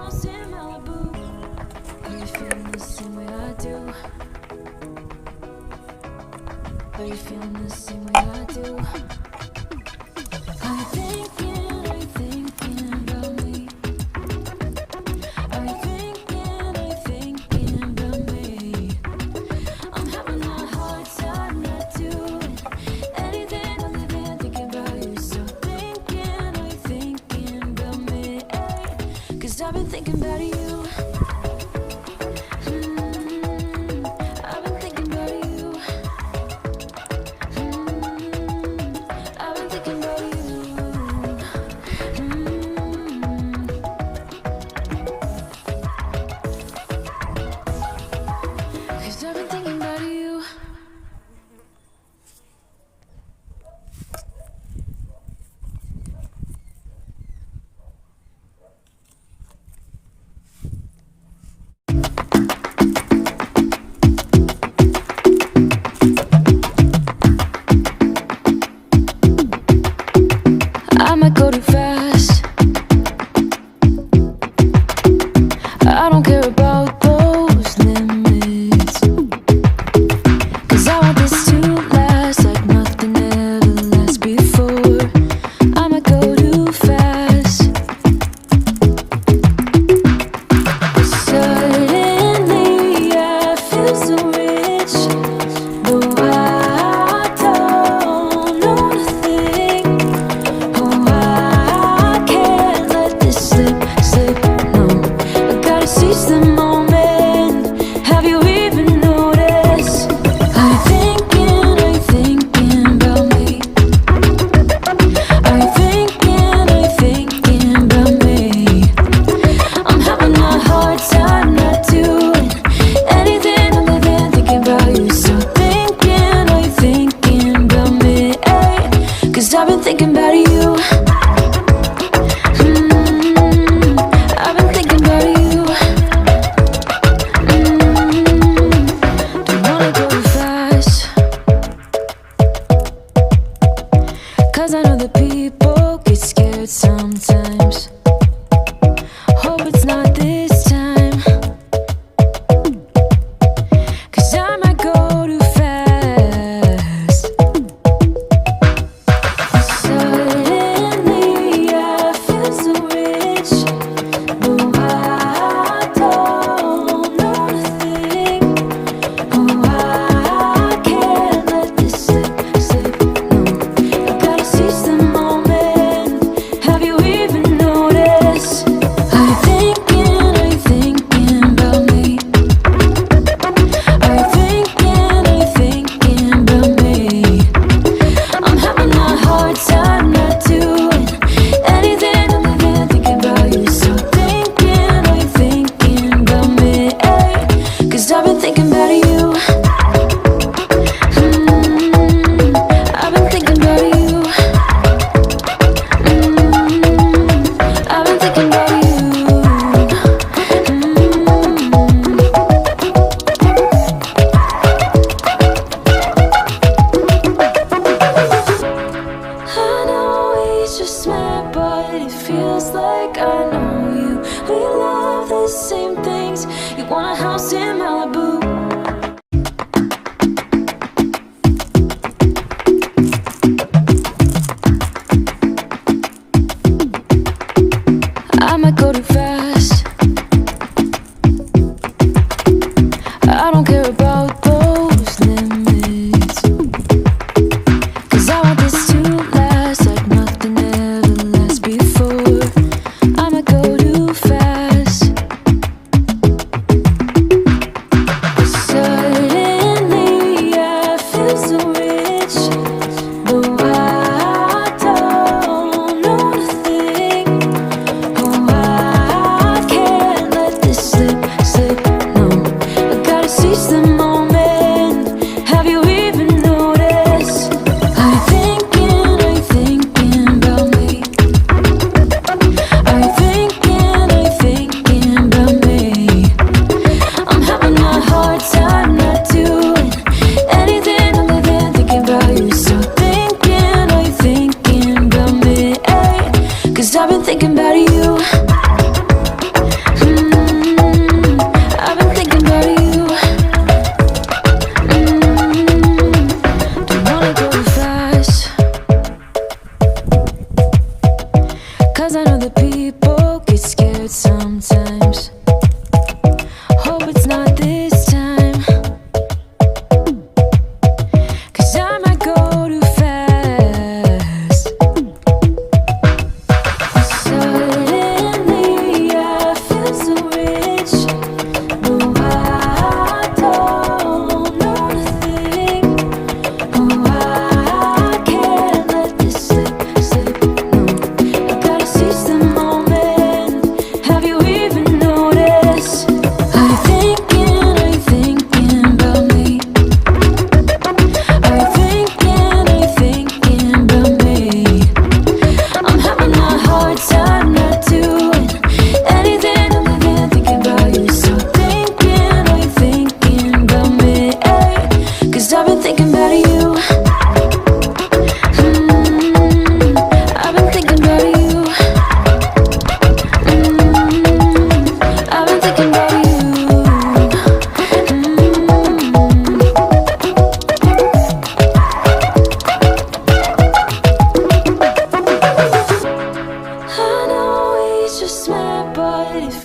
house in Malibu. Are you feeling the same way I do? Are you feeling the same way I do? Are you thinking about me? Are you thinking about me? I'm having a hard time not doing anything other than thinking about you. So are you thinking about me? 'Cause I've been thinking about you. I've been thinking about you. I've been thinking about you. 'Cause I've been thinking about you. I might go too fast. I don't care about those limits. 'Cause I want this to last like nothing ever lasts before. I might go too fast. But suddenly I feel so rich. Though I don't know nothing. Oh, I can't let this slip. No, I gotta seize the moment. Have you even noticed? Are you thinking about me? Are you thinking about me? I'm having a hard time not doing anything other than thinking about you. So are you thinking about me? 'Cause I've been thinking about you. I've been thinking about you. Don't wanna go too fast. 'Cause I know that people get scared sometimes. Hope it's not this time. 'Cause I might go too fast. Suddenly I feel so rich. Though I don't know nothing. Oh, I can't let this slip. No, I gotta seize the moment. Have you even noticed? Are you thinking about me? Are you thinking about me? I'm having a hard time not doing anything other than thinking about you. So are you thinking about me? 'Cause I've been thinking about you. I've been thinking about you. I've been thinking about you. I know we just met, but it feels like I know you. We love the same things. You want a house in Malibu. I might go too fast. I don't care about those limits. 'Cause I want this to last like nothing ever lasts before. I might go too fast. But suddenly I feel so rich. Though I don't know nothing. Oh, I sometimes. Hope it's not this time, 'cause I might go too fast. Suddenly I feel so rich. No, I don't know nothing. Oh, I can't let this slip. No, I gotta seize the moment. Have you even noticed? Are you thinking about me? Are you thinking about me? I'm having a hard time not doing anything other than thinking about you. So are you thinking about me? 'Cause I've been thinking about you. I've been thinking about you. I've been thinking about you. I know we just met, but if